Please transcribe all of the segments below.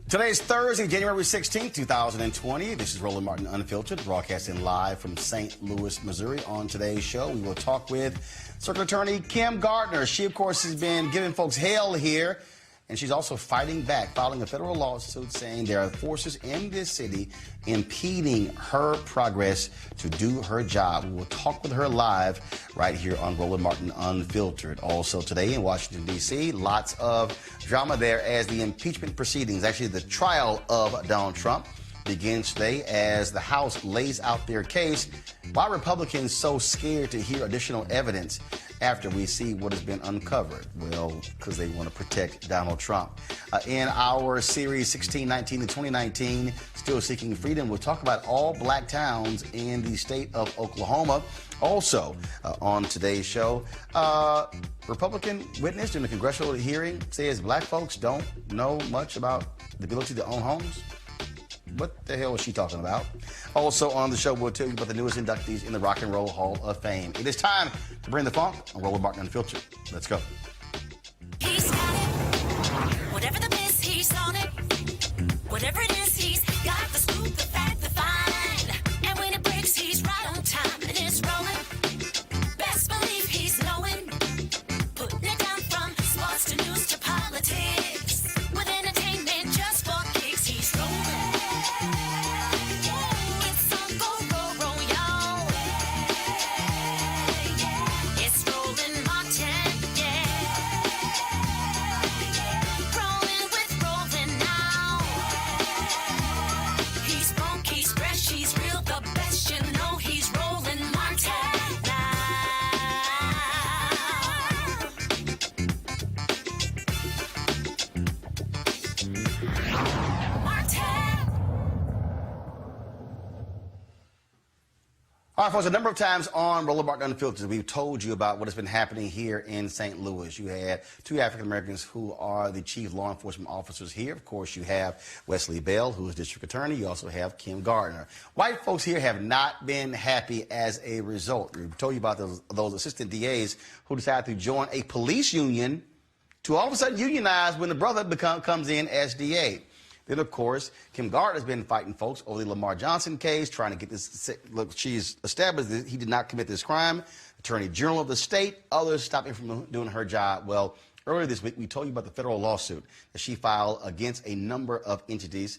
Today's Thursday, January 16th, 2020. This is Roland Martin Unfiltered, broadcasting live from St. Louis, Missouri. On today's show, we will talk with Circuit Attorney Kim Gardner. She, of course, has been giving folks hell here, and she's also fighting back, filing a federal lawsuit saying there are forces in this city impeding her progress to do her job. We will talk with her live right here on Roland Martin Unfiltered. Also today in Washington, D.C., lots of drama there as the impeachment proceedings, actually the trial of Donald Trump, begins today as the House lays out their case. Why are Republicans so scared to hear additional evidence after we see what has been uncovered? Well, because they want to protect Donald Trump. In our series 1619 to 2019, Still Seeking Freedom, we'll talk about all black towns in the state of Oklahoma. Also, on today's show, Republican witness during the congressional hearing says black folks don't know much about the ability to own homes. What the hell is she talking about? Also on the show, we'll tell you about the newest inductees in the Rock and Roll Hall of Fame. It is time to bring the funk on Roland Martin Unfiltered. Let's go. He's got it. Whatever the miss, he's on it. Whatever it is, he's got the scoop, the fact, the find. And when it breaks, he's right on time and it's rolling. Best believe he's knowing. Putting it down from sports to news to politics. With entertainment just for kicks, he's rolling. All right, folks, a number of times on Roland Martin Unfiltered, we've told you about what has been happening here in St. Louis. You had two African-Americans who are the chief law enforcement officers here. Of course, you have Wesley Bell, who is district attorney. You also have Kim Gardner. White folks here have not been happy as a result. We've told you about those assistant DAs who decided to join a police union to all of a sudden unionize when the brother comes in as DA. Then, of course, Kim Gardner has been fighting folks over the Lamar Johnson case, trying to get this. Look, she's established that he did not commit this crime. Attorney General of the state, others stopping from doing her job. Well, earlier this week, we told you about the federal lawsuit that she filed against a number of entities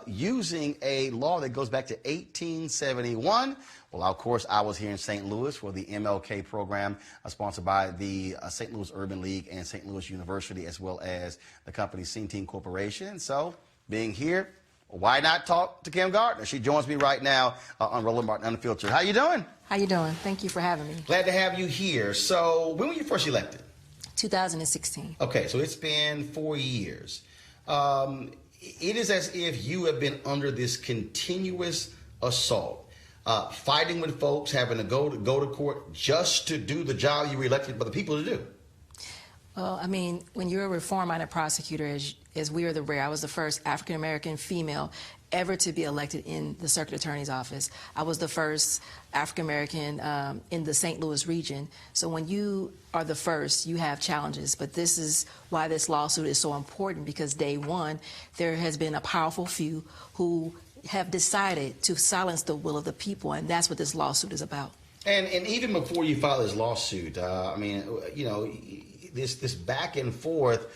using a law that goes back to 1871. Well, of course, I was here in St. Louis for the MLK program sponsored by the St. Louis Urban League and St. Louis University, as well as the company Centene Corporation. So, being here, why not talk to Kim Gardner? She joins me right now on Roland Martin Unfiltered. How you doing? How you doing? Thank you for having me. Glad to have you here. So, when were you first elected? 2016. Okay, so it's been 4 years. It is as if you have been under this continuous assault, fighting with folks, having to go to court just to do the job you were elected by the people to do. Well, I mean, when you're a reform-minded prosecutor, as we are the rare, I was the first African-American female ever to be elected in the circuit attorney's office. I was the first African-American in the St. Louis region. So when you are the first, you have challenges. But this is why this lawsuit is so important, because day one, there has been a powerful few who have decided to silence the will of the people, and that's what this lawsuit is about. And even before you filed this lawsuit, I mean, you know, this back and forth,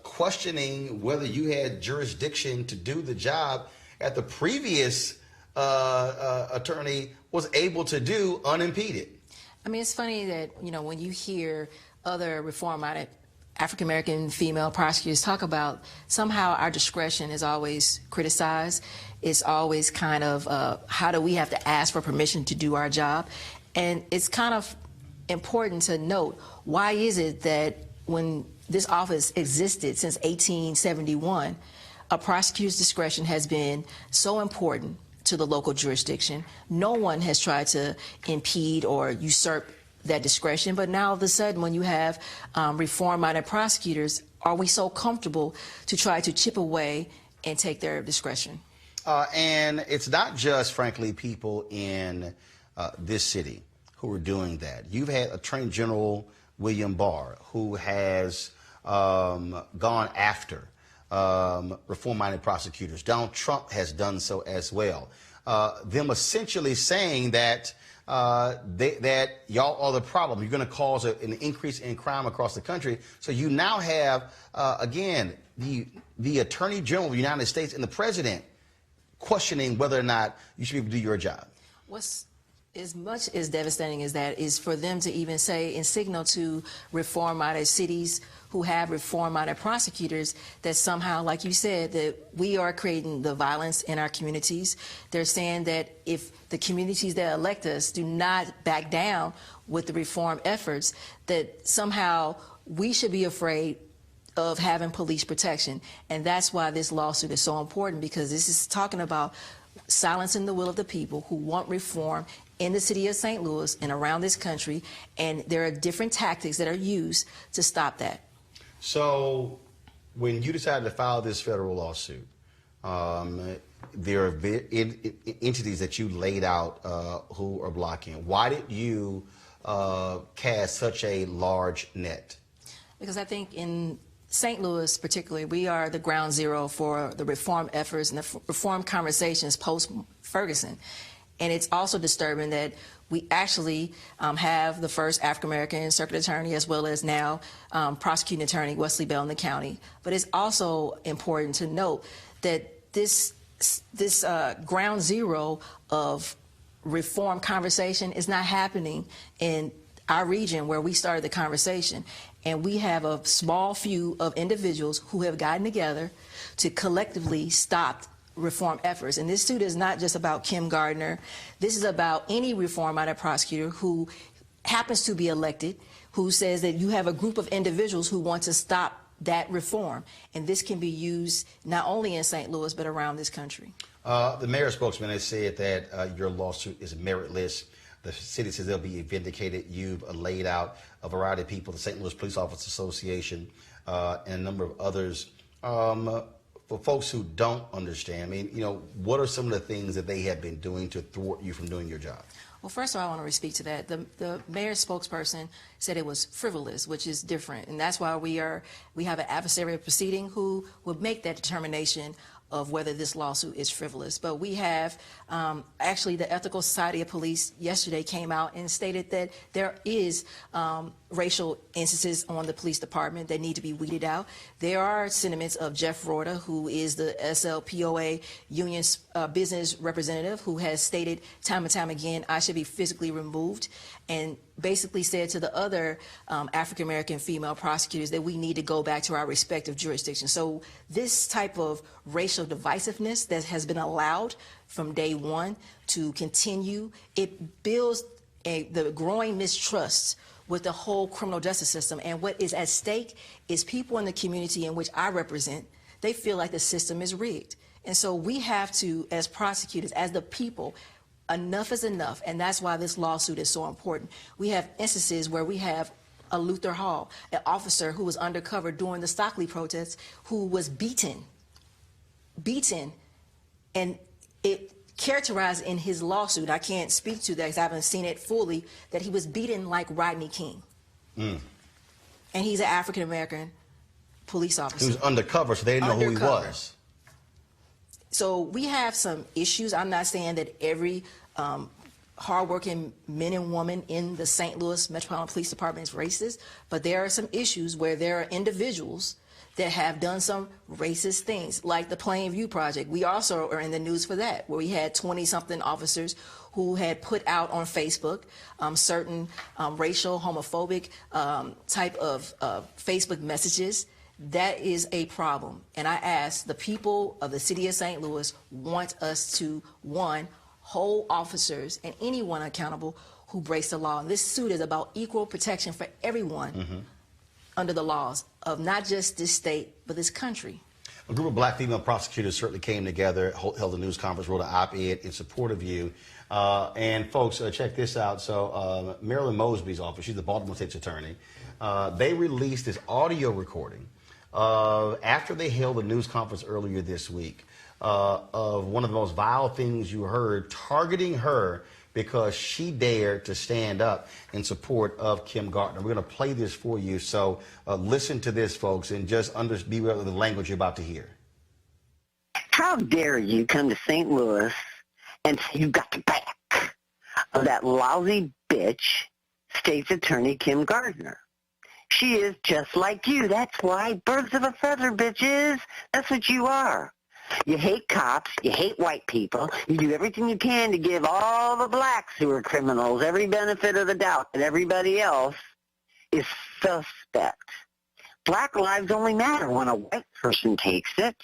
questioning whether you had jurisdiction to do the job that the previous attorney was able to do unimpeded. I mean, it's funny that, you know, when you hear other reform-minded African-American female prosecutors talk about somehow our discretion is always criticized. It's always kind of how do we have to ask for permission to do our job? And it's kind of important to note, why is it that when this office existed since 1871, a prosecutor's discretion has been so important to the local jurisdiction? No one has tried to impede or usurp that discretion, but now all of a sudden when you have reform-minded prosecutors, are we so comfortable to try to chip away and take their discretion? And it's not just, frankly, people in this city who are doing that. You've had Attorney General William Barr, who has gone after reform-minded prosecutors. Donald Trump has done so as well. Them essentially saying that that y'all are the problem. You're going to cause an increase in crime across the country. So you now have, again, the Attorney General of the United States and the President questioning whether or not you should be able to do your job. What's as much as devastating as that is for them to even say and signal to reform-minded cities who have reform-minded prosecutors that somehow, like you said, that we are creating the violence in our communities. They're saying that if the communities that elect us do not back down with the reform efforts, that somehow we should be afraid of having police protection. And that's why this lawsuit is so important, because this is talking about silencing the will of the people who want reform in the city of St. Louis and around this country, and there are different tactics that are used to stop that. So when you decided to file this federal lawsuit, there are entities that you laid out who are blocking. Why did you cast such a large net? Because I think in St. Louis particularly, we are the ground zero for the reform efforts and the reform conversations post-Ferguson. And it's also disturbing that we actually have the first African-American circuit attorney, as well as now prosecuting attorney Wesley Bell in the county. But it's also important to note that this ground zero of reform conversation is not happening in our region where we started the conversation. And we have a small few of individuals who have gotten together to collectively stop reform efforts. And this suit is not just about Kim Gardner. This is about any reform-minded prosecutor who happens to be elected, who says that you have a group of individuals who want to stop that reform. And this can be used not only in St. Louis, but around this country. The mayor's spokesman has said that your lawsuit is meritless. The city says they'll be vindicated. You've laid out a variety of people, the St. Louis Police Officers Association, and a number of others. For folks who don't understand, I mean, you know, what are some of the things that they have been doing to thwart you from doing your job? Well, first of all, I want to speak to that. The mayor's spokesperson said it was frivolous, which is different. And that's why we have an adversarial proceeding who will make that determination of whether this lawsuit is frivolous. But we have, actually, the Ethical Society of Police yesterday came out and stated that there is racial instances on the police department that need to be weeded out. There are sentiments of Jeff Rorta, who is the SLPOA union business representative, who has stated time and time again, I should be physically removed, and basically said to the other African-American female prosecutors that we need to go back to our respective jurisdictions. So this type of racial divisiveness that has been allowed from day one to continue, it builds the growing mistrust with the whole criminal justice system. And what is at stake is people in the community in which I represent, they feel like the system is rigged. And so we have to, as prosecutors, as the people, enough is enough, and that's why this lawsuit is so important. We have instances where we have a Luther Hall, an officer who was undercover during the Stockley protests, who was beaten, and it characterized in his lawsuit, I can't speak to that because I haven't seen it fully, that he was beaten like Rodney King. And he's an African-American police officer. He was undercover, so they didn't know who he was. So we have some issues. I'm not saying that every hardworking men and women in the St. Louis Metropolitan Police Department is racist, but there are some issues where there are individuals that have done some racist things, like the Plainview Project. We also are in the news for that, where we had 20-something officers who had put out on Facebook certain racial, homophobic type of Facebook messages. That is a problem. And I ask, the people of the city of St. Louis want us to, one, hold officers and anyone accountable who breaks the law. And this suit is about equal protection for everyone under the laws of not just this state, but this country. A group of black female prosecutors certainly came together, held a news conference, wrote an op-ed in support of you. And folks, check this out. So Marilyn Mosby's office, she's the Baltimore State's attorney, they released this audio recording after they held a news conference earlier this week of one of the most vile things you heard, targeting her because she dared to stand up in support of Kim Gardner. We're going to play this for you, so listen to this, folks, and just be aware of the language you're about to hear. How dare you come to St. Louis and say you got the back of that lousy bitch, State's Attorney Kim Gardner. She is just like you. That's why, birds of a feather, bitches. That's what you are. You hate cops. You hate white people. You do everything you can to give all the blacks who are criminals every benefit of the doubt, and everybody else is suspect. Black lives only matter when a white person takes it.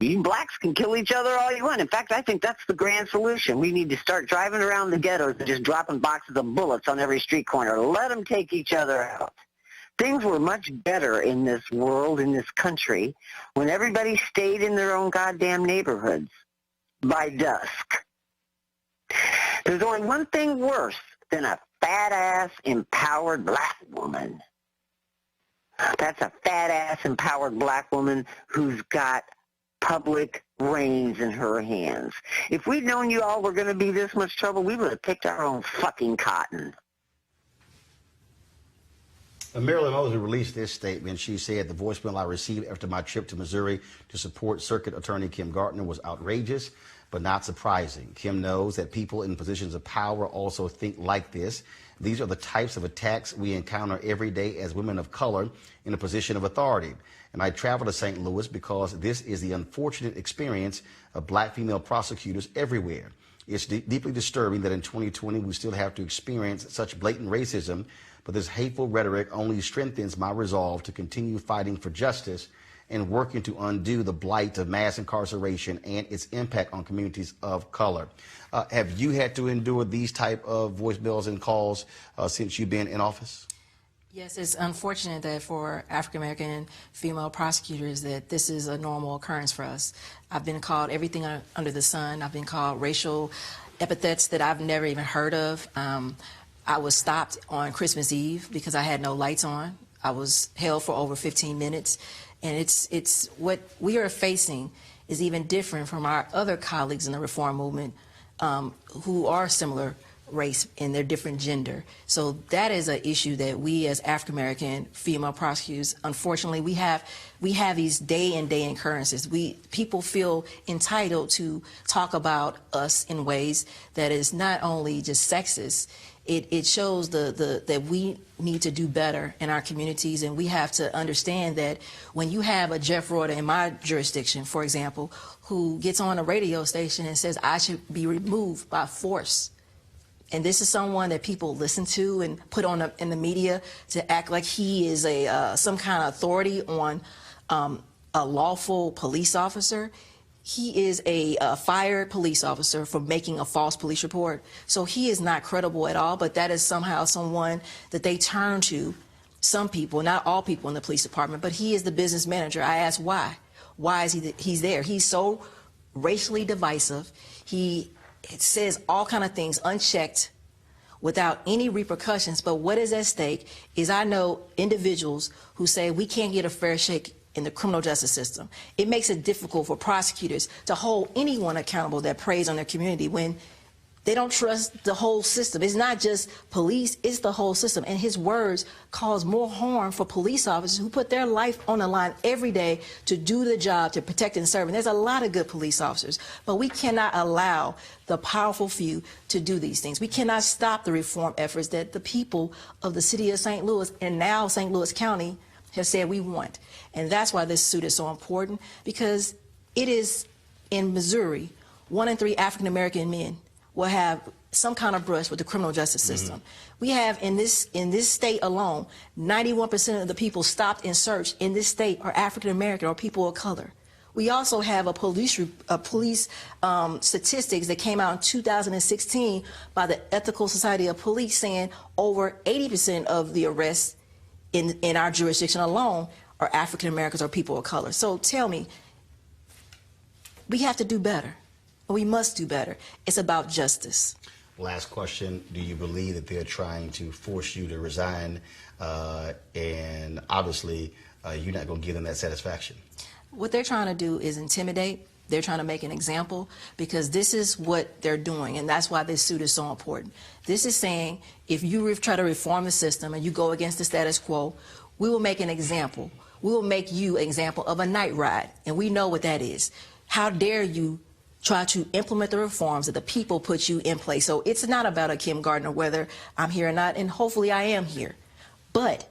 You blacks can kill each other all you want. In fact, I think that's the grand solution. We need to start driving around the ghettos and just dropping boxes of bullets on every street corner. Let them take each other out. Things were much better in this world, in this country, when everybody stayed in their own goddamn neighborhoods by dusk. There's only one thing worse than a fat-ass, empowered black woman. That's a fat-ass, empowered black woman who's got public reins in her hands. If we'd known you all were going to be this much trouble, we would have picked our own fucking cotton. Marilyn Mosley released this statement. She said, the voicemail I received after my trip to Missouri to support Circuit Attorney Kim Gardner was outrageous, but not surprising. Kim knows that people in positions of power also think like this. These are the types of attacks we encounter every day as women of color in a position of authority. And I travel to St. Louis because this is the unfortunate experience of black female prosecutors everywhere. It's deeply disturbing that in 2020 we still have to experience such blatant racism, but this hateful rhetoric only strengthens my resolve to continue fighting for justice and working to undo the blight of mass incarceration and its impact on communities of color. Have you had to endure these type of voicemails and calls since you've been in office? Yes, it's unfortunate that for African-American female prosecutors that this is a normal occurrence for us. I've been called everything under the sun. I've been called racial epithets that I've never even heard of. I was stopped on Christmas Eve because I had no lights on. I was held for over 15 minutes. And it's what we are facing is even different from our other colleagues in the reform movement who are similar race and their different gender. So that is an issue that we as African-American female prosecutors, unfortunately, we have these day in, day in occurrences. People feel entitled to talk about us in ways that is not only just sexist, it shows that we need to do better in our communities, and we have to understand that when you have a Jeff Reuter in my jurisdiction, for example, who gets on a radio station and says I should be removed by force, and this is someone that people listen to and put on in the media to act like he is some kind of authority on a lawful police officer. He is a fired police officer for making a false police report. So he is not credible at all, but that is somehow someone that they turn to, some people, not all people in the police department, but he is the business manager. I asked why. Why is he's there? He's so racially divisive. He says all kind of things unchecked without any repercussions. But what is at stake is I know individuals who say we can't get a fair shake in the criminal justice system. It makes it difficult for prosecutors to hold anyone accountable that preys on their community when they don't trust the whole system. It's not just police, it's the whole system. And his words cause more harm for police officers who put their life on the line every day to do the job, to protect and serve. And there's a lot of good police officers, but we cannot allow the powerful few to do these things. We cannot stop the reform efforts that the people of the city of St. Louis and now St. Louis County have said we want. And that's why this suit is so important, because it is in Missouri, 1 in 3 African-American men will have some kind of brush with the criminal justice system. We have in this state alone, 91% of the people stopped and searched in this state are African-American or people of color. We also have a police statistics that came out in 2016 by the Ethical Society of Police saying over 80% of the arrests in our jurisdiction alone are African Americans or people of color. So tell me, we have to do better. We must do better. It's about justice. Last question. Do you believe that they're trying to force you to resign? And obviously, you're not going to give them that satisfaction. What they're trying to do is intimidate. They're trying to make an example because this is what they're doing, and that's why this suit is so important. This is saying if you try to reform the system and you go against the status quo, we will make an example. We will make you an example of a night ride, and we know what that is. How dare you try to implement the reforms that the people put you in place. So it's not about a Kim Gardner, whether I'm here or not, and hopefully I am here. But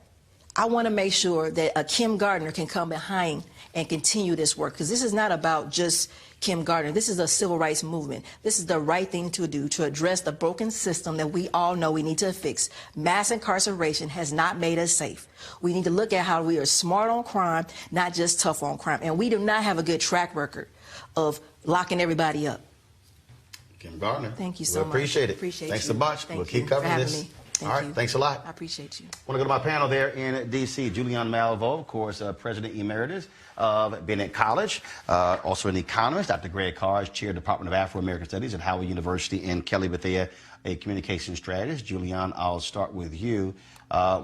I want to make sure that a Kim Gardner can come behind and continue this work, because this is not about just Kim Gardner. This is a civil rights movement. This is the right thing to do to address the broken system that we all know we need to fix. Mass incarceration has not made us safe. We need to look at how we are smart on crime, not just tough on crime. And we do not have a good track record of locking everybody up. Kim Gardner. Thank you so we much. appreciate it. Appreciate Thanks you. so much. Thank We'll you keep for covering having this. me. Thank All right. you. Thanks a lot. I appreciate you. I want to go to my panel there in D.C. Julian Malveaux, of course, President Emeritus of Bennett College, also an economist. Dr. Greg Carr is Chair of the Department of Afro-American Studies at Howard University, and Kelly Bethea, a communication strategist. Julian, I'll start with you.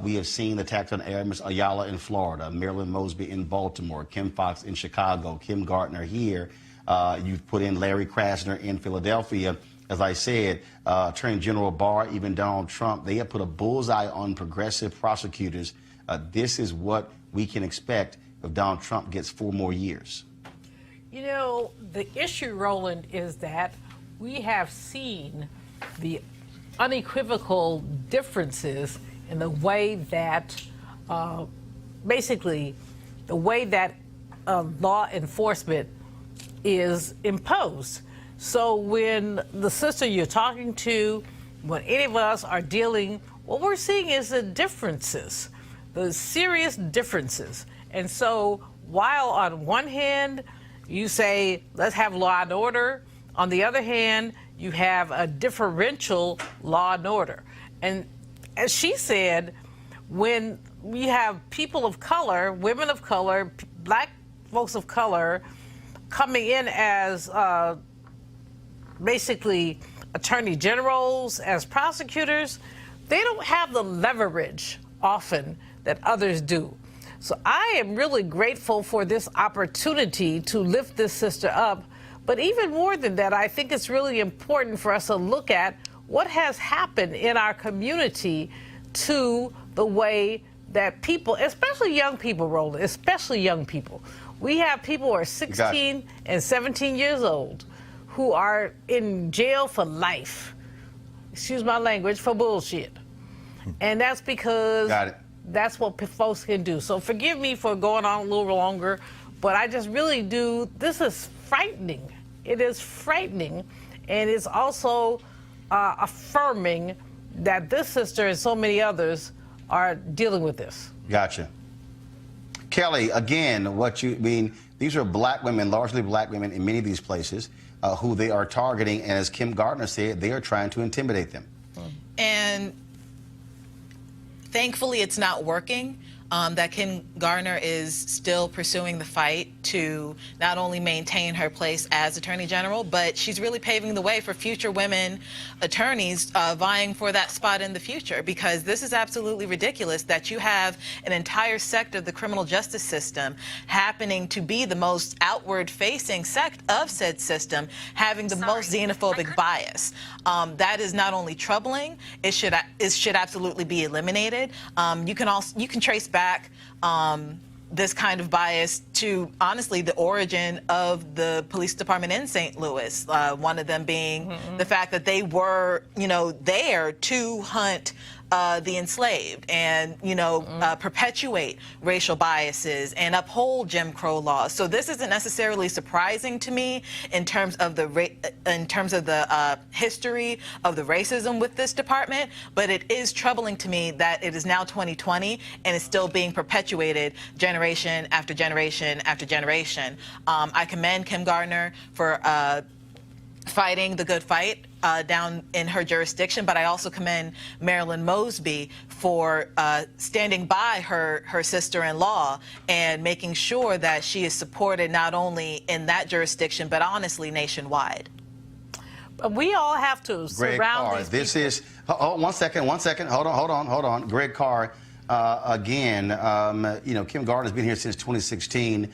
We have seen the attacks on Ms. Ayala in Florida, Marilyn Mosby in Baltimore, Kim Foxx in Chicago, Kim Gardner here. You've put in Larry Krasner in Philadelphia. As I said, Attorney General Barr, even Donald Trump, they have put a bullseye on progressive prosecutors. This is what we can expect if Donald Trump gets 4 more years. You know, the issue, Roland, is that we have seen the unequivocal differences in the way that, basically, the way that law enforcement is imposed. So when the sister you're talking to, when any of us are dealing, what we're seeing is the differences, the serious differences. And so while on one hand you say, let's have law and order, on the other hand, you have a differential law and order. And as she said, when we have people of color, women of color, black folks of color coming in as basically attorney generals, as prosecutors, they don't have the leverage often that others do. So I am really grateful for this opportunity to lift this sister up. But even more than that, I think it's really important for us to look at what has happened in our community to the way that people, especially young people, Roland, especially young people. We have people who are 16 and 17 years old who are in jail for life, excuse my language, for bullshit. And that's because that's what folks can do. So forgive me for going on a little longer, but I just really do, this is frightening. It is frightening, and it's also affirming that this sister and so many others are dealing with this. Gotcha. Kelly, again, what you mean, these are black women, largely black women in many of these places, who they are targeting, and as Kim Gardner said, they are trying to intimidate them. And thankfully it's not working. That Kim Gardner is still pursuing the fight to not only maintain her place as Attorney General, but she's really paving the way for future women attorneys vying for that spot in the future, because this is absolutely ridiculous that you have an entire sector of the criminal justice system happening to be the most outward-facing sect of said system, having the most xenophobic bias. That is not only troubling, it should absolutely be eliminated. You can trace back this kind of bias to, honestly, the origin of the police department in St. Louis, one of them being the fact that they were, there to hunt the enslaved and, perpetuate racial biases and uphold Jim Crow laws. So this isn't necessarily surprising to me in terms of the history of the racism with this department, but it is troubling to me that it is now 2020 and it's still being perpetuated generation after generation after generation. I commend Kim Gardner for fighting the good fight down in her jurisdiction, but I also commend Marilyn Mosby for standing by her sister-in-law and making sure that she is supported not only in that jurisdiction, but honestly nationwide. But we all have to surround these people. This is, one second, hold on. Greg Carr, again, Kim Gardner's been here since 2016.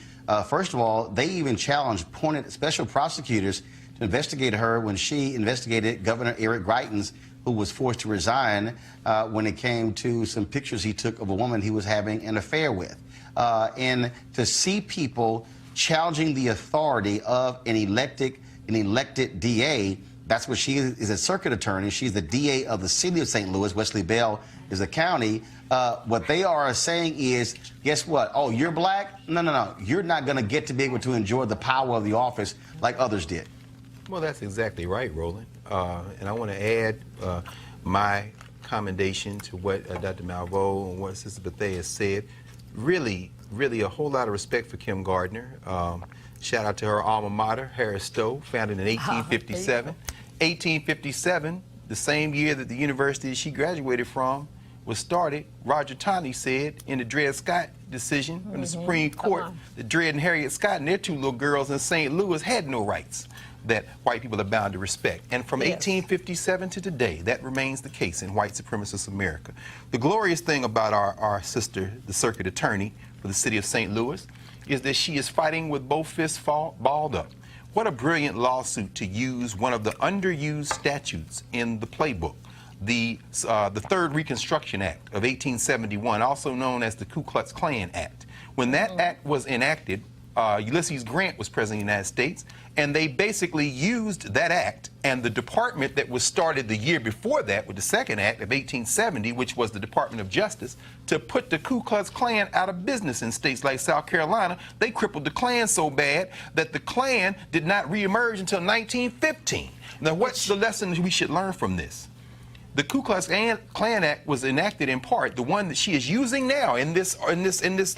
First of all, they even challenged appointed special prosecutors to investigate her when she investigated Governor Eric Greitens, who was forced to resign when it came to some pictures he took of a woman he was having an affair with. And to see people challenging the authority of an elected DA, that's what she is a circuit attorney. She's the DA of the city of St. Louis. Wesley Bell is the county. What they are saying is, guess what? Oh, you're black? No. You're not going to get to be able to enjoy the power of the office like others did. Well, that's exactly right, Roland. And I want to add my commendation to what Dr. Malveaux and what Sister Bethea said. Really a whole lot of respect for Kim Gardner. Shout out to her alma mater, Harris Stowe, founded in 1857. 1857, the same year that the university she graduated from was started, Roger Taney said in the Dred Scott decision from the Supreme Court that Dred and Harriet Scott and their two little girls in St. Louis had no rights that white people are bound to respect. And from 1857 to today, that remains the case in white supremacist America. The glorious thing about our sister, the circuit attorney for the city of St. Louis, is that she is fighting with both fists balled up. What a brilliant lawsuit to use one of the underused statutes in the playbook, the Third Reconstruction Act of 1871, also known as the Ku Klux Klan Act. When that act was enacted, Ulysses Grant was president of the United States, and they basically used that act and the department that was started the year before that with the Second Act of 1870, which was the Department of Justice, to put the Ku Klux Klan out of business in states like South Carolina. They crippled the Klan so bad that the Klan did not reemerge until 1915. Now, what's the lesson we should learn from this? The Ku Klux Klan Act was enacted in part, the one that she is using now in this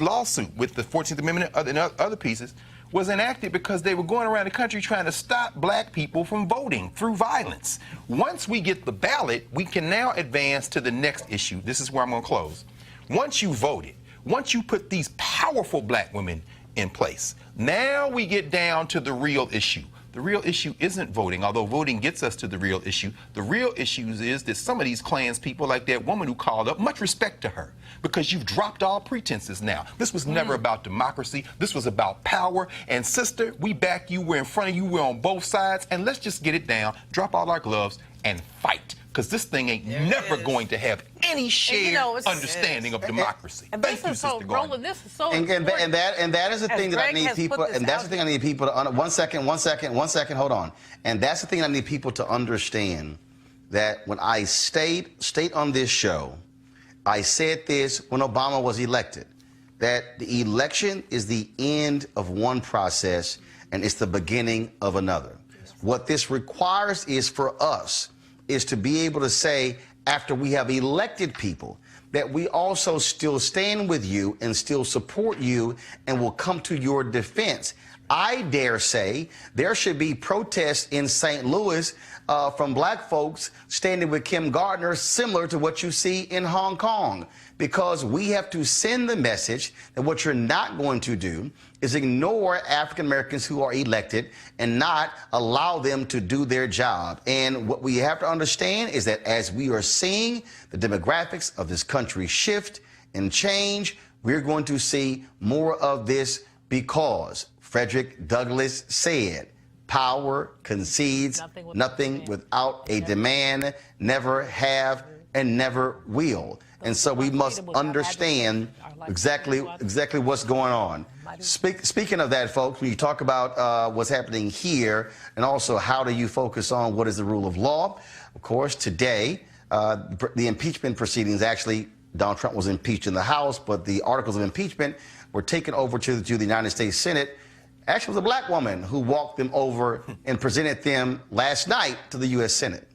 lawsuit with the 14th Amendment and other pieces, was enacted because they were going around the country trying to stop black people from voting through violence. Once we get the ballot, we can now advance to the next issue. This is where I'm going to close. Once you voted, once you put these powerful black women in place, now we get down to the real issue. The real issue isn't voting, although voting gets us to the real issue. The real issue is that some of these Klans people, like that woman who called up, much respect to her, because you've dropped all pretenses now. This was never about democracy. This was about power. And sister, we back you. We're in front of you. We're on both sides. And let's just get it down, drop all our gloves, and fight. Because this thing ain't never going to have any shared understanding of democracy. And Thank this you, is so, Sister Gardner. Roland, this is so And that is the thing that I need people, and that's the thing I need people to, one second, hold on. And that's the thing I need people to understand, that when I state on this show, I said this when Obama was elected, that the election is the end of one process and it's the beginning of another. What this requires is for us is to be able to say, after we have elected people, that we also still stand with you and still support you and will come to your defense. I dare say there should be protests in St. Louis from black folks standing with Kim Gardner, similar to what you see in Hong Kong, because we have to send the message that what you're not going to do is ignore African Americans who are elected and not allow them to do their job. And what we have to understand is that as we are seeing the demographics of this country shift and change, we're going to see more of this, because Frederick Douglass said, power concedes nothing without a demand, never have and never will. And so we must understand exactly what's going on. Speaking of that, folks, when you talk about what's happening here, and also how do you focus on what is the rule of law, of course, today, the impeachment proceedings, actually, Donald Trump was impeached in the House, but the articles of impeachment were taken over to the United States Senate. Actually, it was a black woman who walked them over and presented them last night to the U.S. Senate.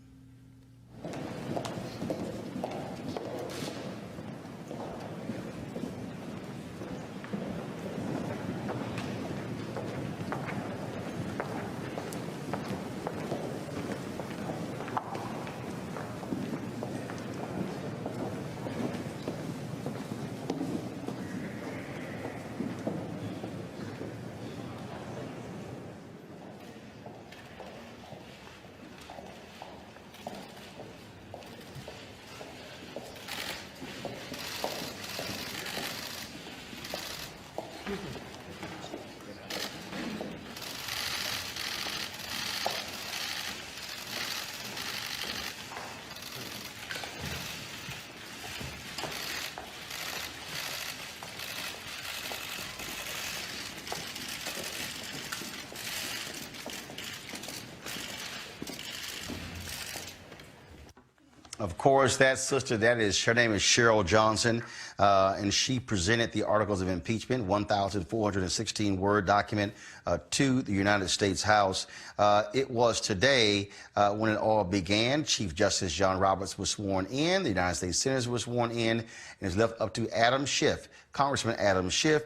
Of course, that sister, her name is Cheryl Johnson, and she presented the articles of impeachment, 1,416-word document, to the United States House. It was today when it all began. Chief Justice John Roberts was sworn in, the United States Senators were sworn in, and it's left up to Adam Schiff, Congressman Adam Schiff,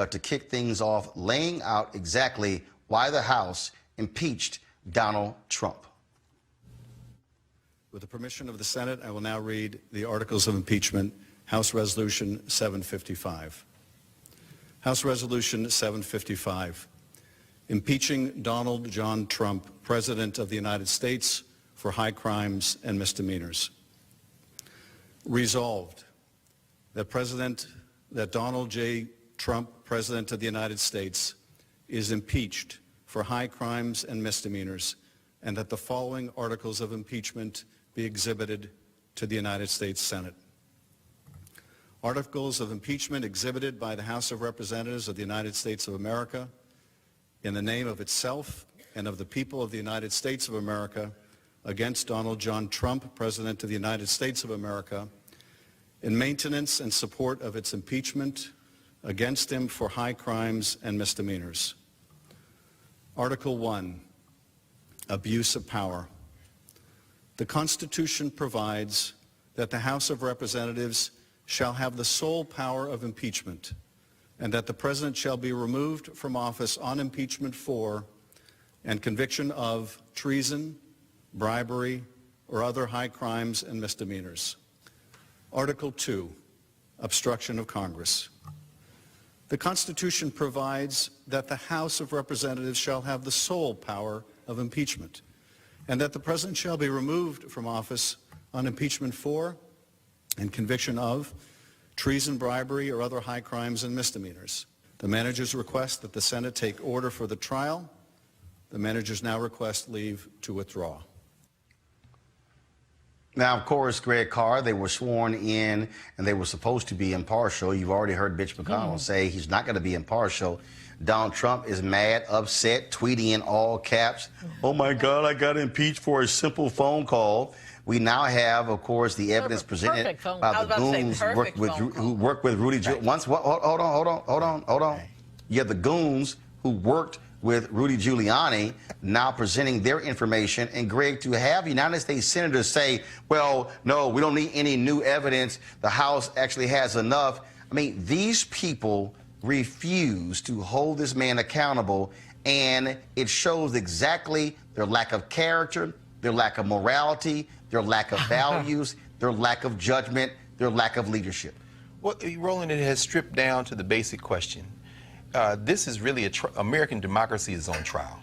to kick things off, laying out exactly why the House impeached Donald Trump. With the permission of the Senate, I will now read the Articles of Impeachment, House Resolution 755. House Resolution 755, impeaching Donald John Trump, President of the United States, for high crimes and misdemeanors. Resolved that Donald J. Trump, President of the United States, is impeached for high crimes and misdemeanors, and that the following articles of impeachment be exhibited to the United States Senate. Articles of impeachment exhibited by the House of Representatives of the United States of America in the name of itself and of the people of the United States of America against Donald John Trump, President of the United States of America, in maintenance and support of its impeachment against him for high crimes and misdemeanors. Article 1, abuse of power. The Constitution provides that the House of Representatives shall have the sole power of impeachment, and that the President shall be removed from office on impeachment for and conviction of treason, bribery, or other high crimes and misdemeanors. Article 2, obstruction of Congress. The Constitution provides that the House of Representatives shall have the sole power of impeachment, and that the President shall be removed from office on impeachment for and conviction of treason, bribery, or other high crimes and misdemeanors. The managers request that the Senate take order for the trial. The managers now request leave to withdraw. Now, of course, Greg Carr, they were sworn in and they were supposed to be impartial. You've already heard Mitch McConnell say he's not going to be impartial. Donald Trump is mad, upset, tweeting in all caps, "Oh my God, I got impeached for a simple phone call." We now have, of course, the evidence presented by the goons who worked with Rudy Giuliani. Hold on. You have the goons who worked with Rudy Giuliani now presenting their information. And Greg, to have United States senators say, well, no, we don't need any new evidence, the House actually has enough. I mean, these people refuse to hold this man accountable, and it shows exactly their lack of character, their lack of morality, their lack of values, their lack of judgment, their lack of leadership. Well, Roland, it has stripped down to the basic question. This is really American democracy is on trial.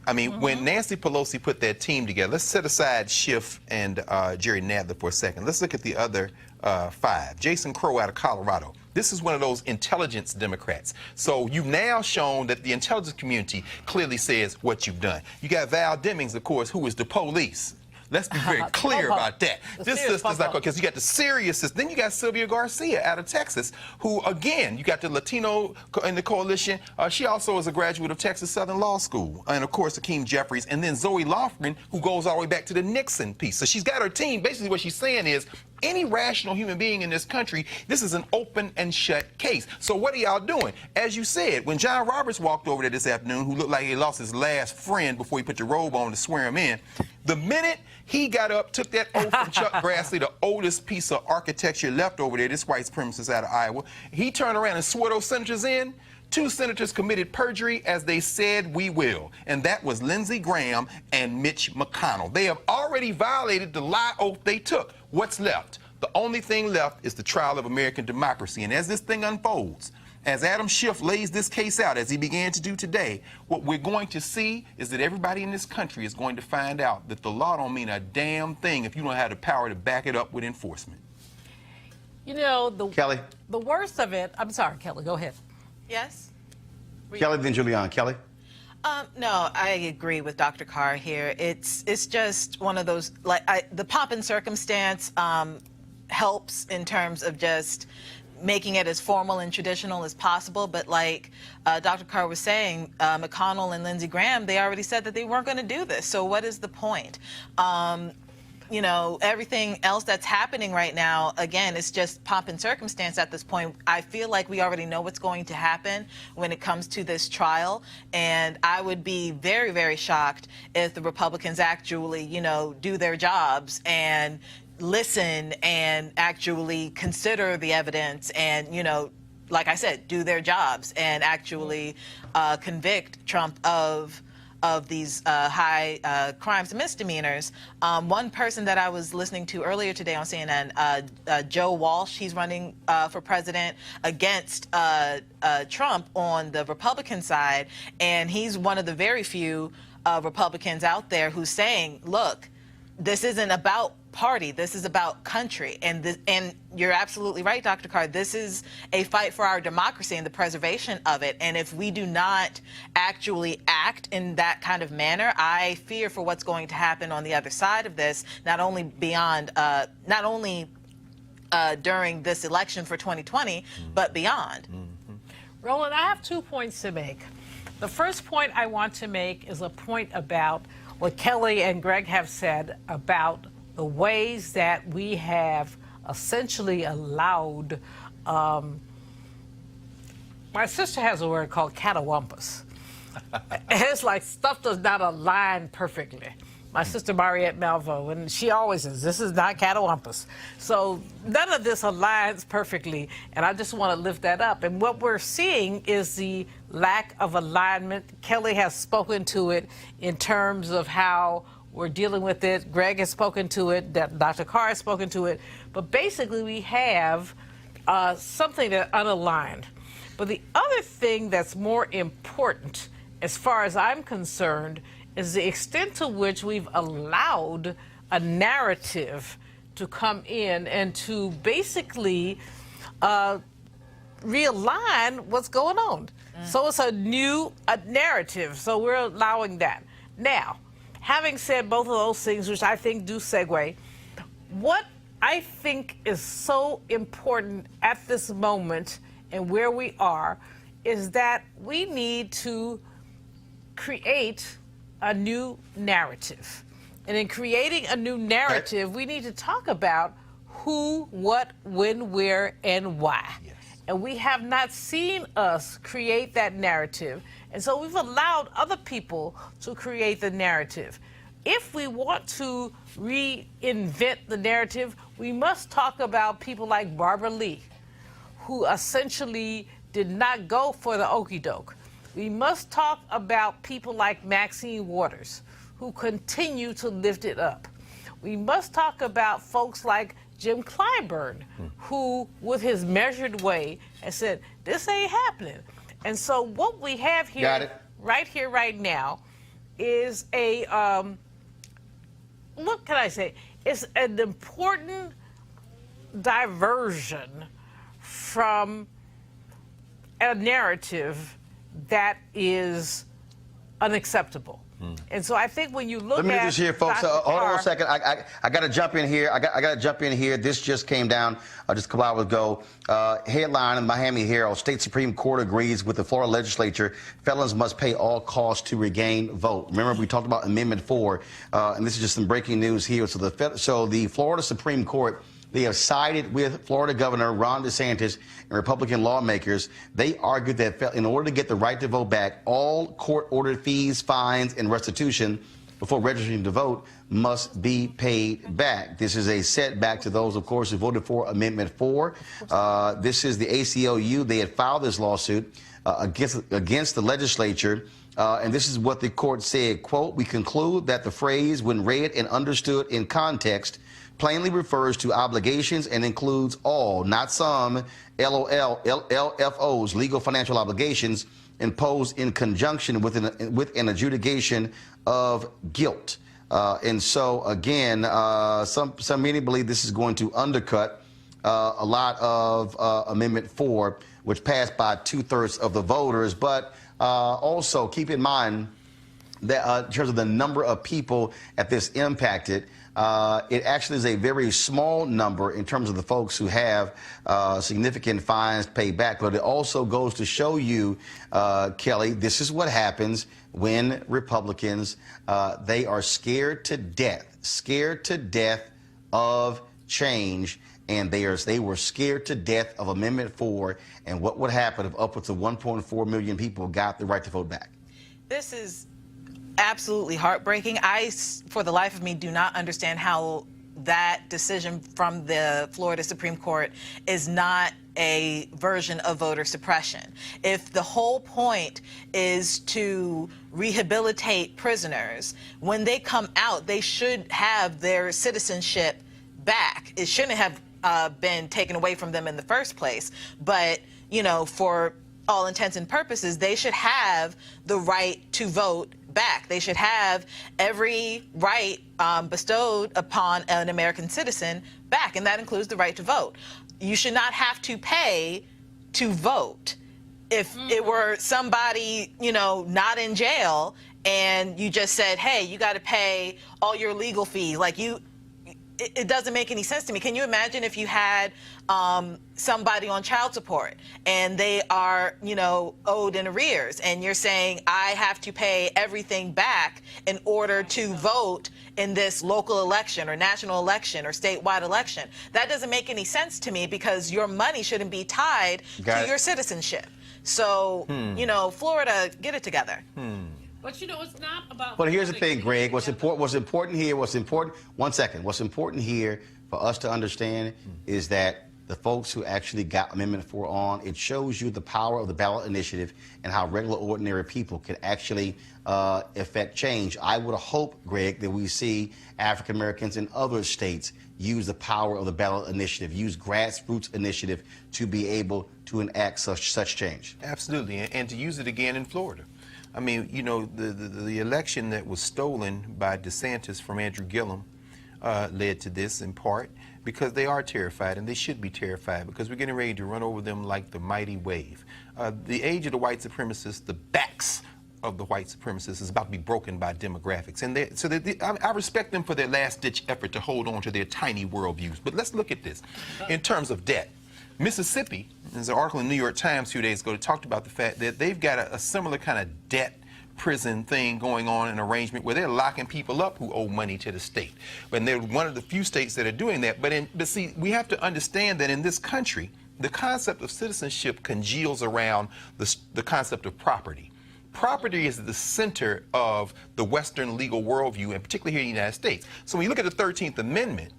I mean, when Nancy Pelosi put that team together, let's set aside Schiff and Jerry Nadler for a second. Let's look at the other five. Jason Crow out of Colorado. This is one of those intelligence Democrats. So you've now shown that the intelligence community clearly says what you've done. You got Val Demings, of course, who is the police. Let's be very clear about that. This sister's like, because you got the serious sister. Then you got Sylvia Garcia out of Texas, who, again, you got the Latino in the coalition. She also is a graduate of Texas Southern Law School. And, of course, Hakeem Jeffries. And then Zoe Lofgren, who goes all the way back to the Nixon piece. So she's got her team. Basically, what she's saying is, any rational human being in this country, this is an open and shut case. So what are y'all doing? As you said, when John Roberts walked over there this afternoon, who looked like he lost his last friend before he put the robe on to swear him in, the minute he got up, took that oath from Chuck Grassley, the oldest piece of architecture left over there, this white supremacist out of Iowa, he turned around and swore those senators in. 2 senators committed perjury as they said we will, and that was Lindsey Graham and Mitch McConnell. They have already violated the lie oath they took. What's left? The only thing left is the trial of American democracy, and as this thing unfolds, as Adam Schiff lays this case out, as he began to do today, what we're going to see is that everybody in this country is going to find out that the law don't mean a damn thing if you don't have the power to back it up with enforcement. You know, Kelly. The worst of it, I'm sorry, Kelly, go ahead. Yes? Kelly, then Giuliani. Kelly? No, I agree with Dr. Carr here. It's just one of those, the pomp and circumstance helps in terms of just making it as formal and traditional as possible. But like Dr. Carr was saying, McConnell and Lindsey Graham, they already said that they weren't going to do this. So what is the point? you know, everything else that's happening right now, again, it's just pomp and circumstance at this point. I feel like we already know what's going to happen when it comes to this trial, and I would be very, very shocked if the Republicans actually, you know, do their jobs and listen and actually consider the evidence and, you know, like I said, do their jobs and actually convict Trump of these high crimes and misdemeanors. One person that I was listening to earlier today on CNN, Joe Walsh, he's running for president against Trump on the Republican side, and he's one of the very few Republicans out there who's saying, look, this isn't about party, this is about country. And you're absolutely right, Dr. Carr, this is a fight for our democracy and the preservation of it. And if we do not actually act in that kind of manner, I fear for what's going to happen on the other side of this, not only during this election for 2020, but beyond. Roland, I have 2 points to make. The first point I want to make is a point about what Kelly and Greg have said about the ways that we have essentially allowed, my sister has a word called catawampus. It's like stuff does not align perfectly. My sister Mariette Malvo, and she always says, this is not catawampus. So none of this aligns perfectly, and I just want to lift that up. And what we're seeing is the lack of alignment. Kelly has spoken to it in terms of how we're dealing with it. Greg has spoken to it. Dr. Carr has spoken to it. But basically, we have something that unaligned. But the other thing that's more important, as far as I'm concerned, is the extent to which we've allowed a narrative to come in and to basically realign what's going on. So it's a new narrative. So we're allowing that. Now, having said both of those things, which I think do segue, what I think is so important at this moment and where we are is that we need to create a new narrative. And in creating a new narrative, we need to talk about who, what, when, where, and why. Yes. And we have not seen us create that narrative. And so we've allowed other people to create the narrative. If we want to reinvent the narrative, we must talk about people like Barbara Lee, who essentially did not go for the okie doke. We must talk about people like Maxine Waters, who continue to lift it up. We must talk about folks like Jim Clyburn, who, with his measured way, has said, this ain't happening. And so what we have here, right now, is a, what can I say? It's an important diversion from a narrative that is unacceptable. And so I think when you look at... Let me just here, folks. Hold on a second. I got to jump in here. I got to jump in here. This just came down just a couple hours ago. Headline in Miami Herald: State Supreme Court agrees with the Florida legislature. Felons must pay all costs to regain vote. Remember, we talked about Amendment 4, and this is just some breaking news here. So the Florida Supreme Court, they have sided with Florida Governor Ron DeSantis and Republican lawmakers. They argued that in order to get the right to vote back, all court-ordered fees, fines, and restitution before registering to vote must be paid back. This is a setback to those, of course, who voted for Amendment 4. This is the ACLU. They had filed this lawsuit against the legislature. And this is what the court said, quote, "We conclude that the phrase, when read and understood in context, plainly refers to obligations and includes all, not some, LFOs, legal financial obligations, imposed in conjunction with an adjudication of guilt." And so, again, many believe this is going to undercut a lot of Amendment 4, which passed by 2/3 of the voters. But also keep in mind, that, in terms of the number of people that this impacted, it actually is a very small number in terms of the folks who have significant fines paid back. But it also goes to show you, Kelly, this is what happens when Republicans, they are scared to death of change. And they were scared to death of Amendment 4 and what would happen if upwards of 1.4 million people got the right to vote back. This is absolutely heartbreaking. For the life of me, do not understand how that decision from the Florida Supreme Court is not a version of voter suppression. If the whole point is to rehabilitate prisoners, when they come out, they should have their citizenship back. It shouldn't have been taken away from them in the first place. But, you know, for all intents and purposes, they should have the right to vote back. They should have every right bestowed upon an American citizen back, and that includes the right to vote. You should not have to pay to vote. If it were somebody, you know, not in jail, and you just said, hey, you got to pay all your legal fees, like it doesn't make any sense to me. Can you imagine if you had somebody on child support and they are, you know, owed in arrears, and you're saying, I have to pay everything back in order to vote in this local election or national election or statewide election? That doesn't make any sense to me, because your money shouldn't be tied to your citizenship. So, you know, Florida, get it together. But, you know, it's not about... But here's the thing, Greg. What's important here, one second. What's important here for us to understand is that the folks who actually got Amendment 4 on, it shows you the power of the ballot initiative and how regular, ordinary people can actually affect change. I would hope, Greg, that we see African Americans in other states use the power of the ballot initiative, use grassroots initiative to be able to enact such change. Absolutely, and to use it again in Florida. I mean, you know, the election that was stolen by DeSantis from Andrew Gillum led to this in part because they are terrified, and they should be terrified, because we're getting ready to run over them like the mighty wave. The age of the white supremacists, the backs of the white supremacists, is about to be broken by demographics. And I respect them for their last-ditch effort to hold on to their tiny worldviews. But let's look at this in terms of debt. Mississippi, there's an article in the New York Times a few days ago that talked about the fact that they've got a similar kind of debt prison thing going on, an arrangement where they're locking people up who owe money to the state. And they're one of the few states that are doing that. But see, we have to understand that in this country, the concept of citizenship congeals around the concept of property. Property is the center of the Western legal worldview, and particularly here in the United States. So when you look at the 13th Amendment,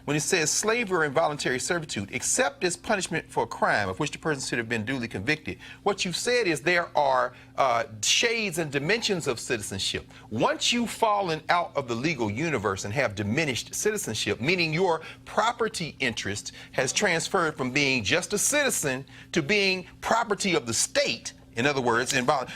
when it says slavery or involuntary servitude, except as punishment for a crime of which the person should have been duly convicted, what you've said is there are shades and dimensions of citizenship. Once you've fallen out of the legal universe and have diminished citizenship, meaning your property interest has transferred from being just a citizen to being property of the state, in other words,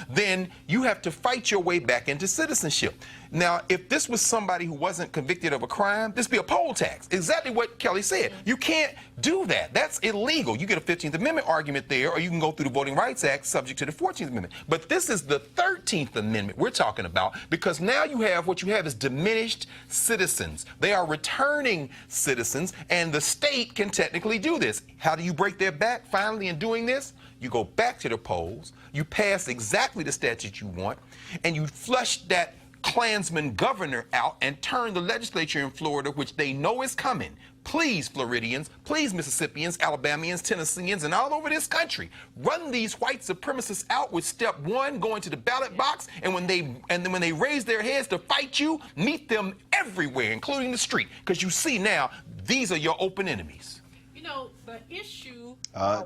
then you have to fight your way back into citizenship. Now, if this was somebody who wasn't convicted of a crime, this would be a poll tax. Exactly what Kelly said. You can't do that. That's illegal. You get a 15th Amendment argument there, or you can go through the Voting Rights Act subject to the 14th Amendment. But this is the 13th Amendment we're talking about, because now what you have is diminished citizens. They are returning citizens, and the state can technically do this. How do you break their back finally in doing this? You go back to the polls, you pass exactly the statute you want, and you flush that Klansman governor out and turn the legislature in Florida, which they know is coming. Please, Floridians, please, Mississippians, Alabamians, Tennesseans, and all over this country, run these white supremacists out with step one, going to the ballot box, and when they raise their heads to fight you, meet them everywhere, including the street, because you see now, these are your open enemies. You know, the issue...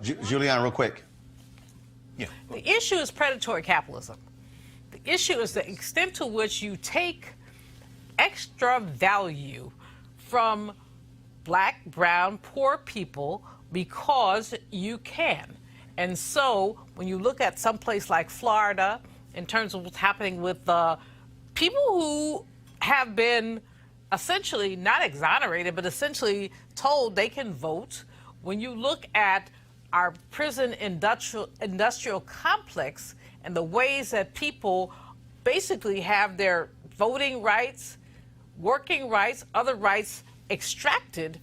Juliana, real quick. Yeah. The issue is predatory capitalism. The issue is the extent to which you take extra value from black, brown, poor people because you can. And so when you look at some place like Florida, in terms of what's happening with people who have been essentially not exonerated, but essentially told they can vote, when you look at our prison industrial complex and the ways that people basically have their voting rights, working rights, other rights extracted.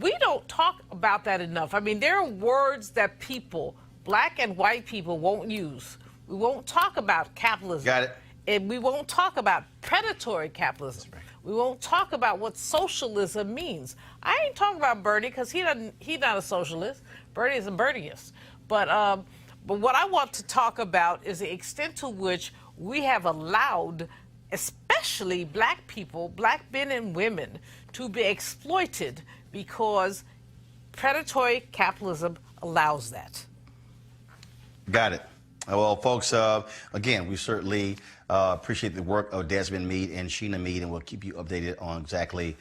We don't talk about that enough. I mean, there are words that people, black and white people, won't use. We won't talk about capitalism. Got it. And we won't talk about predatory capitalism. That's right. We won't talk about what socialism means. I ain't talking about Bernie because he's not a socialist. Bernie is a Bernieist. But what I want to talk about is the extent to which we have allowed, especially black people, black men and women, to be exploited because predatory capitalism allows that. Got it. Well, folks, again, we certainly appreciate the work of Desmond Meade and Sheena Meade, and we'll keep you updated on exactly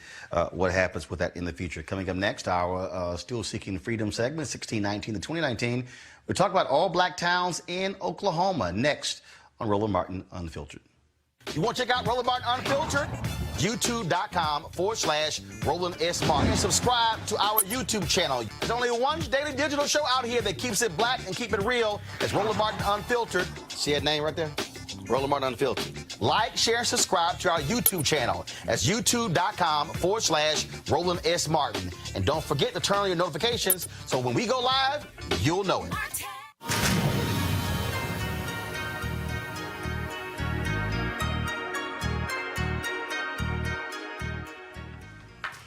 what happens with that in the future. Coming up next, our Still Seeking Freedom segment, 1619 to 2019. We'll talk about all black towns in Oklahoma next on Roland Martin Unfiltered. You want to check out Roland Martin Unfiltered? YouTube.com/Roland S. Martin. And subscribe to our YouTube channel. There's only one daily digital show out here that keeps it black and keep it real. It's Roland Martin Unfiltered. See that name right there? Roland Martin Unfiltered. Like, share, and subscribe to our YouTube channel. That's YouTube.com/Roland S. Martin. And don't forget to turn on your notifications so when we go live, you'll know it.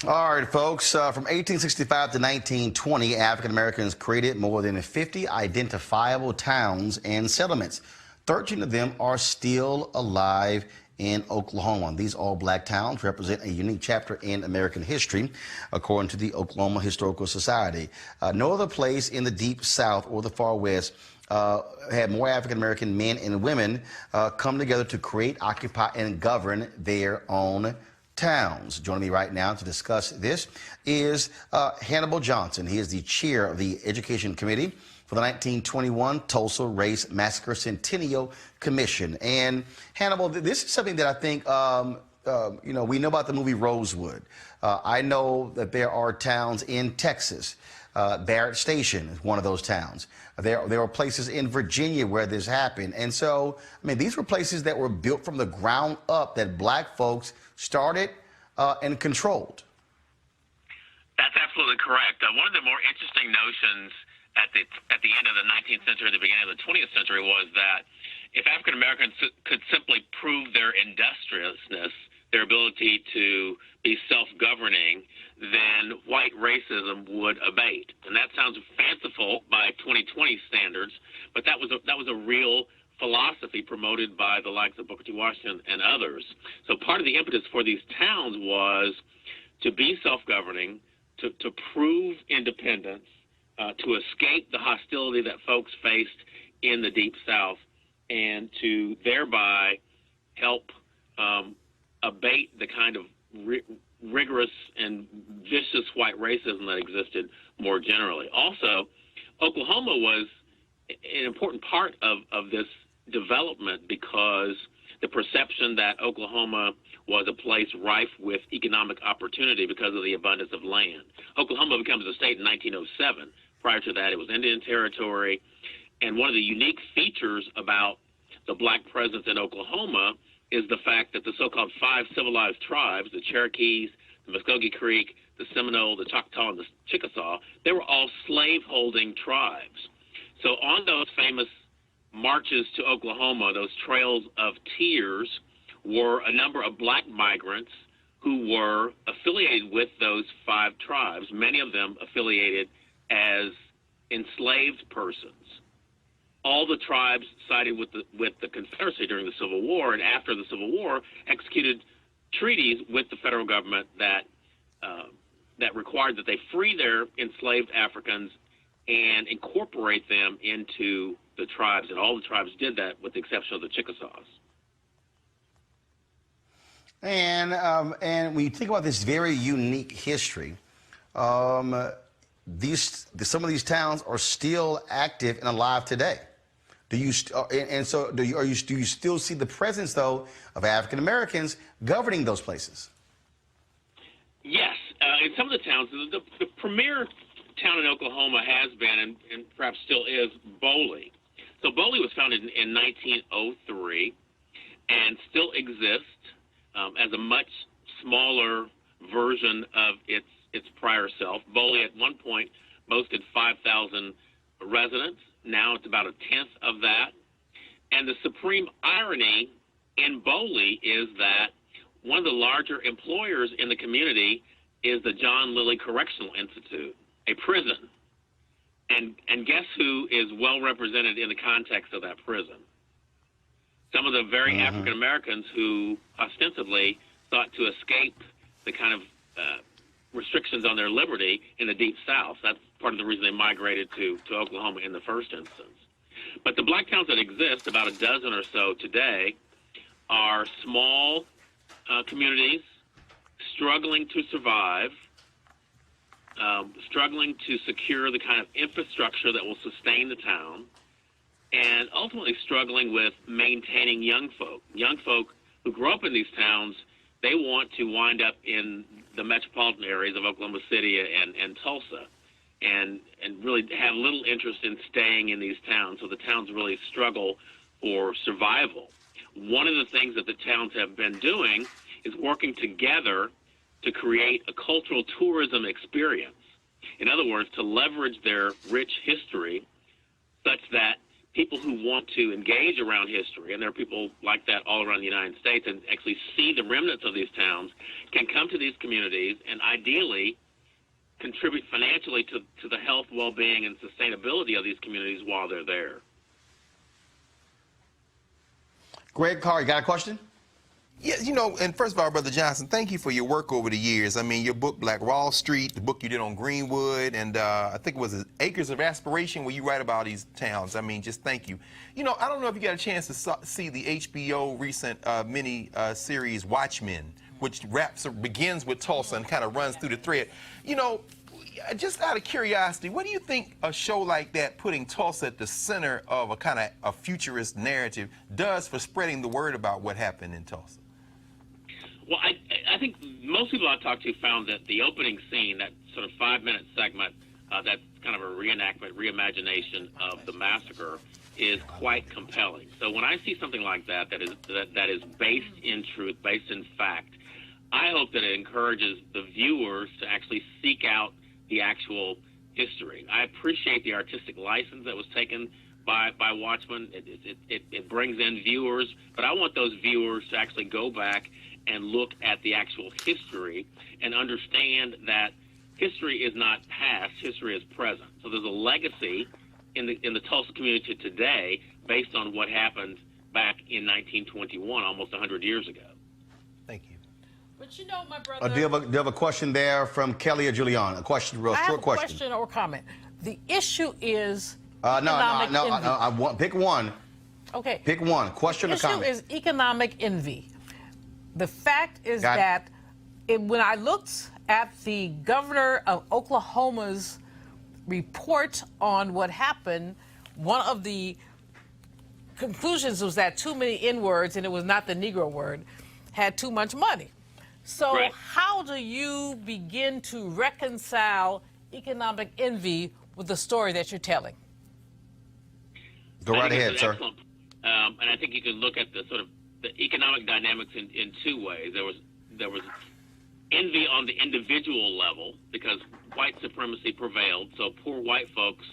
All right, folks, from 1865 to 1920, African Americans created more than 50 identifiable towns and settlements. 13 of them are still alive in Oklahoma. These all-black towns represent a unique chapter in American history, according to the Oklahoma Historical Society. No other place in the Deep South or the Far West had more African American men and women come together to create, occupy, and govern their own towns. Joining me right now to discuss this is Hannibal Johnson. He is the chair of the Education Committee for the 1921 Tulsa Race Massacre Centennial Commission. And Hannibal, this is something that I think, we know about the movie Rosewood. I know that there are towns in Texas. Barrett Station is one of those towns. There are places in Virginia where this happened. And so, I mean, these were places that were built from the ground up that black folks started and controlled. That's absolutely correct. One of the more interesting notions at the end of the 19th century, the beginning of the 20th century, was that if African Americans could simply prove their industriousness, their ability to be self-governing, then white racism would abate. And that sounds fanciful by 2020 standards, but that was a real philosophy promoted by the likes of Booker T. Washington and others. So part of the impetus for these towns was to be self-governing, to prove independence, to escape the hostility that folks faced in the Deep South, and to thereby help abate the kind of rigorous and vicious white racism that existed more generally. Also, Oklahoma was an important part of this development because the perception that Oklahoma was a place rife with economic opportunity because of the abundance of land. Oklahoma becomes a state in 1907. Prior to that, it was Indian Territory. And one of the unique features about the black presence in Oklahoma is the fact that the so-called 5 civilized tribes, the Cherokees, the Muskogee Creek, the Seminole, the Choctaw, and the Chickasaw, they were all slave-holding tribes. So on those famous marches to Oklahoma, those trails of tears, were a number of black migrants who were affiliated with those 5 tribes, many of them affiliated as enslaved persons. All the tribes sided with the Confederacy during the Civil War, and after the Civil War, executed treaties with the federal government that required that they free their enslaved Africans and incorporate them into the tribes. And all the tribes did that, with the exception of the Chickasaws. And when you think about this very unique history, some of these towns are still active and alive today. Do you still see the presence, though, of African Americans governing those places? Yes, in some of the towns, the premier town in Oklahoma has been and perhaps still is Boley. So Boley was founded in 1903, and still exist as a much smaller version of its prior self. Boley at one point boasted 5,000 residents. Now it's about a tenth of that. And the supreme irony in Boley is that one of the larger employers in the community is the John Lilly Correctional Institute, a prison. And guess who is well represented in the context of that prison? Some of the very African Americans who ostensibly sought to escape the kind of restrictions on their liberty in the Deep South. That's part of the reason they migrated to Oklahoma in the first instance. But the black towns that exist, about a dozen or so today, are small communities struggling to survive, struggling to secure the kind of infrastructure that will sustain the town, and ultimately struggling with maintaining young folk. Young folk who grow up in these towns, they want to wind up in the metropolitan areas of Oklahoma City and Tulsa, and really have little interest in staying in these towns. So the towns really struggle for survival. One of the things that the towns have been doing is working together to create a cultural tourism experience. In other words, to leverage their rich history such that people who want to engage around history, and there are people like that all around the United States, and actually see the remnants of these towns, can come to these communities and ideally contribute financially to the health, well-being, and sustainability of these communities while they're there. Greg Carr, you got a question? Yeah, you know, and first of all, Brother Johnson, thank you for your work over the years. I mean, your book, Black Wall Street, the book you did on Greenwood, and I think it was Acres of Aspiration, where you write about these towns. I mean, just thank you. You know, I don't know if you got a chance to see the HBO recent mini series Watchmen, which begins with Tulsa and kind of runs through the thread. You know, just out of curiosity, what do you think a show like that, putting Tulsa at the center of a kind of a futurist narrative, does for spreading the word about what happened in Tulsa? Well, I think most people I've talked to found that the opening scene, that sort of 5-minute segment, that's kind of a reenactment, reimagination of the massacre, is quite compelling. So when I see something like that that is based in truth, based in fact, I hope that it encourages the viewers to actually seek out the actual history. I appreciate the artistic license that was taken by Watchmen. It brings in viewers, but I want those viewers to actually go back and look at the actual history and understand that history is not past, history is present. So there's a legacy in the Tulsa community today based on what happened back in 1921, almost 100 years ago. Thank you. But you know, my brother... Do you have a question there from Kelly or Juliana? A question, real short question. Question or comment. The issue is No, envy. I want pick one. Okay. Pick one. Question or comment? The issue is economic envy. The fact is that when I looked at the governor of Oklahoma's report on what happened, one of the conclusions was that too many N-words, and it was not the Negro word, had too much money. So how do you begin to reconcile economic envy with the story that you're telling? Go right ahead, sir. And I think you can look at the sort of the economic dynamics in two ways. There was envy on the individual level because white supremacy prevailed. So poor white folks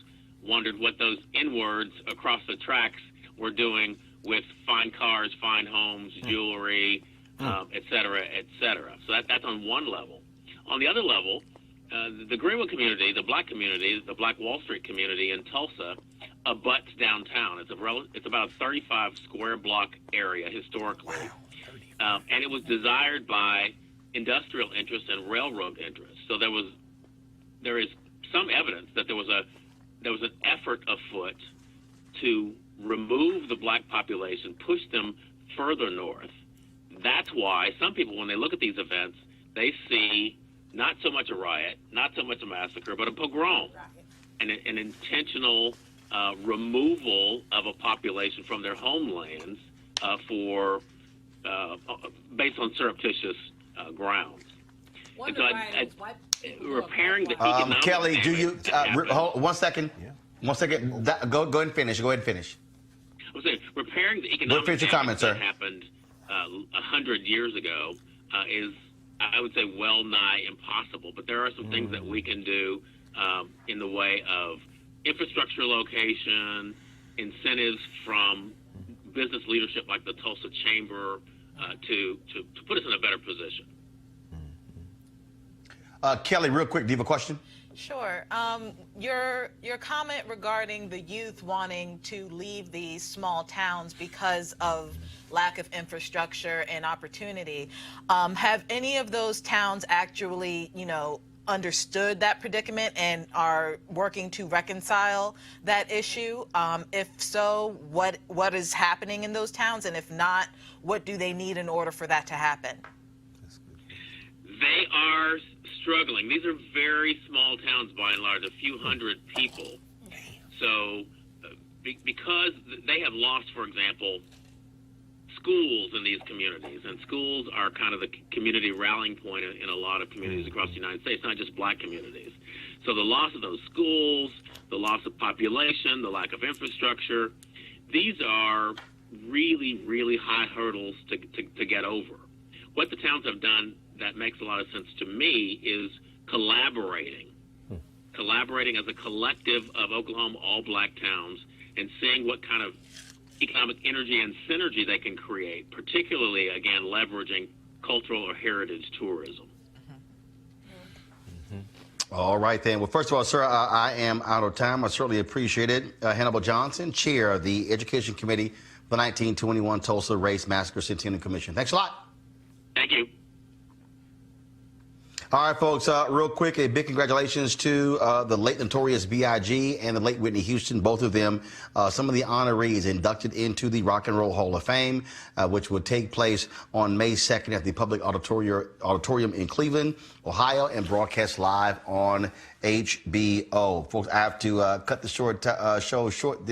wondered what those N-words across the tracks were doing with fine cars, fine homes, jewelry, et cetera, et cetera. So that's on one level. On the other level, the Greenwood community, the black community, the Black Wall Street community in Tulsa abuts downtown. It's about a 35 square block area historically. Wow, and it was desired by industrial interests and railroad interests. So there is some evidence that there was an effort afoot to remove the black population, push them further north. That's why some people, when they look at these events, they see not so much a riot, not so much a massacre, but a pogrom, an intentional removal of a population from their homelands based on surreptitious grounds. And so repairing the economic Kelly, do you hold 1 second? Yeah. 1 second. Go ahead and finish. Go ahead and finish. I was saying, repairing the economic finish your comment, damage sir. that happened 100 years ago is, I would say, well nigh impossible. But there are some things that we can do in the way of infrastructure location, incentives from business leadership like the Tulsa Chamber to put us in a better position. Kelly, real quick, do you have a question? Sure. Your comment regarding the youth wanting to leave these small towns because of lack of infrastructure and opportunity, have any of those towns actually, understood that predicament and are working to reconcile that issue? If so, what is happening in those towns? And if not, what do they need in order for that to happen? They are struggling. These are very small towns by and large, a few hundred people. So because they have lost, for example, schools in these communities, and schools are kind of the community rallying point in a lot of communities across the United States, not just black communities. So the loss of those schools, the loss of population, the lack of infrastructure, these are really, really high hurdles to get over. What the towns have done that makes a lot of sense to me is collaborating as a collective of Oklahoma all-black towns and seeing what kind of economic energy and synergy they can create, particularly, again, leveraging cultural or heritage tourism. All right, then. Well, first of all, sir, I am out of time. I certainly appreciate it. Hannibal Johnson, chair of the Education Committee for the 1921 Tulsa Race Massacre Centennial Commission. Thanks a lot. Thank you. All right, folks, real quick, a big congratulations to the late notorious B.I.G. and the late Whitney Houston, both of them, some of the honorees inducted into the Rock and Roll Hall of Fame, which will take place on May 2nd at the Public Auditorium in Cleveland, Ohio, and broadcast live on HBO. Folks, I have to cut the show short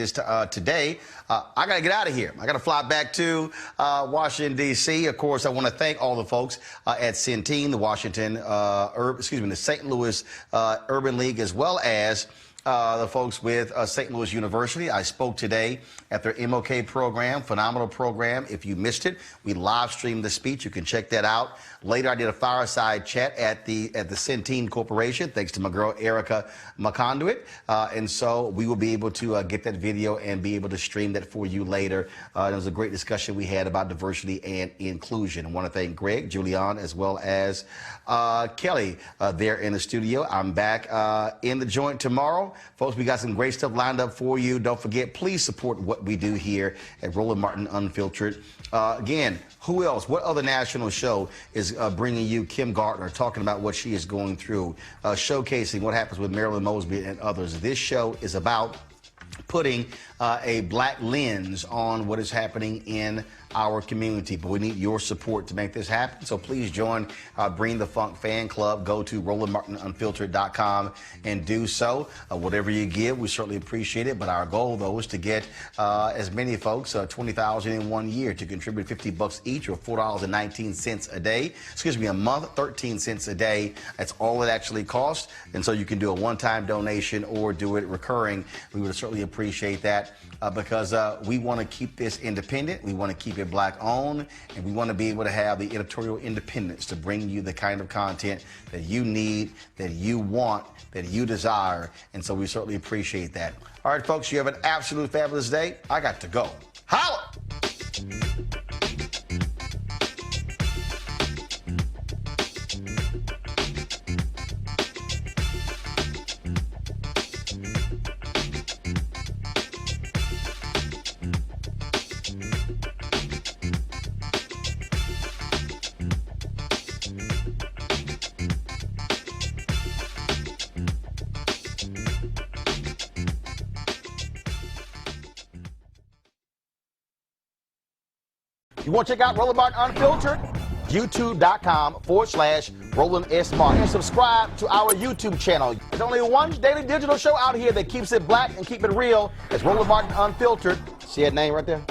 today. I got to get out of here. I got to fly back to Washington, D.C. Of course, I want to thank all the folks at Centene, the St. Louis Urban League, as well as the folks with St. Louis University. I spoke today at their MOK program, phenomenal program. If you missed it, we live streamed the speech. You can check that out. Later, I did a fireside chat at the Centene Corporation, thanks to my girl Erica McConduit. And so we will be able to get that video and be able to stream that for you later. There was a great discussion we had about diversity and inclusion. I want to thank Greg, Julian, as well as Kelly there in the studio. I'm back in the joint tomorrow. Folks, we got some great stuff lined up for you. Don't forget, please support what we do here at Roland Martin Unfiltered. Again, who else? What other national show is bringing you Kim Gardner, talking about what she is going through, showcasing what happens with Marilyn Mosby and others? This show is about putting a black lens on what is happening in our community, but we need your support to make this happen. So please join Bring the Funk fan club. Go to RolandMartinUnfiltered.com and do so. Whatever you give, we certainly appreciate it. But our goal, though, is to get as many folks, 20,000 in 1 year, to contribute $50 each, or $4.19 a day. Excuse me, a month, 13 cents a day. That's all it actually costs. And so you can do a one-time donation or do it recurring. We would certainly appreciate that because we want to keep this independent. We want to keep it black owned, and we want to be able to have the editorial independence to bring you the kind of content that you need, that you want, that you desire. And so we certainly appreciate that. All right, folks, you have an absolute fabulous day. I got to go. Holla! You want to check out Roland Martin Unfiltered? YouTube.com/Roland S. Martin. And subscribe to our YouTube channel. There's only one daily digital show out here that keeps it black and keep it real. It's Roland Martin Unfiltered. See that name right there?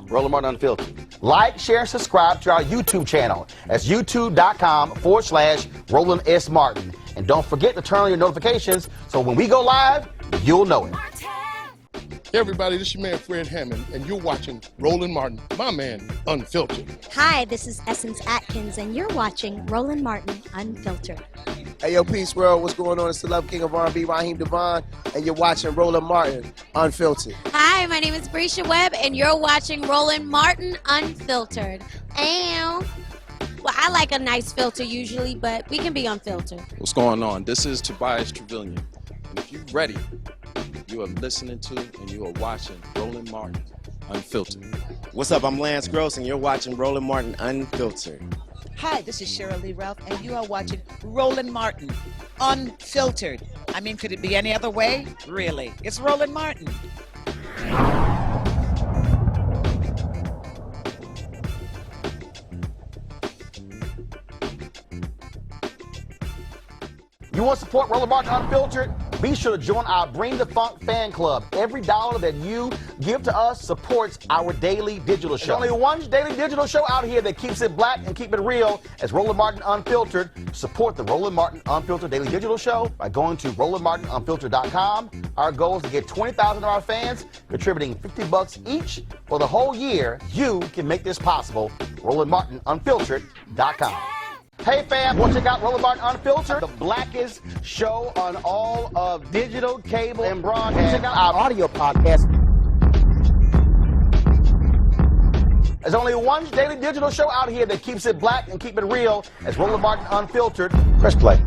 Roland Martin Unfiltered. Like, share, and subscribe to our YouTube channel. That's YouTube.com/Roland S. Martin. And don't forget to turn on your notifications so when we go live, you'll know it. Hey everybody, this is your man Fred Hammond, and you're watching Roland Martin, my man, Unfiltered. Hi, this is Essence Atkins, and you're watching Roland Martin Unfiltered. Hey, yo, Peace World, what's going on? It's the Love King of R&B, Raheem Devon, and you're watching Roland Martin Unfiltered. Hi, my name is Brescia Webb, and you're watching Roland Martin Unfiltered. Well, I like a nice filter usually, but we can be unfiltered. What's going on? This is Tobias Trevelyan, and if you're ready, you are listening to and you are watching Roland Martin Unfiltered. What's up? I'm Lance Gross, and you're watching Roland Martin Unfiltered. Hi, this is Cheryl Lee Ralph, and you are watching Roland Martin Unfiltered. I mean, could it be any other way? Really? It's Roland Martin. You want to support Roland Martin Unfiltered? Be sure to join our Bring the Funk fan club. Every dollar that you give to us supports our daily digital show. There's only one daily digital show out here that keeps it black and keep it real as Roland Martin Unfiltered. Support the Roland Martin Unfiltered daily digital show by going to RolandMartinUnfiltered.com. Our goal is to get 20,000 of our fans contributing $50 each for the whole year. You can make this possible. RolandMartinUnfiltered.com. Hey fam, want to check out Roland Martin Unfiltered, the blackest show on all of digital, cable, and broadcast. Check out our audio podcast. There's only one daily digital show out here that keeps it black and keep it real as Roland Martin Unfiltered. Press play.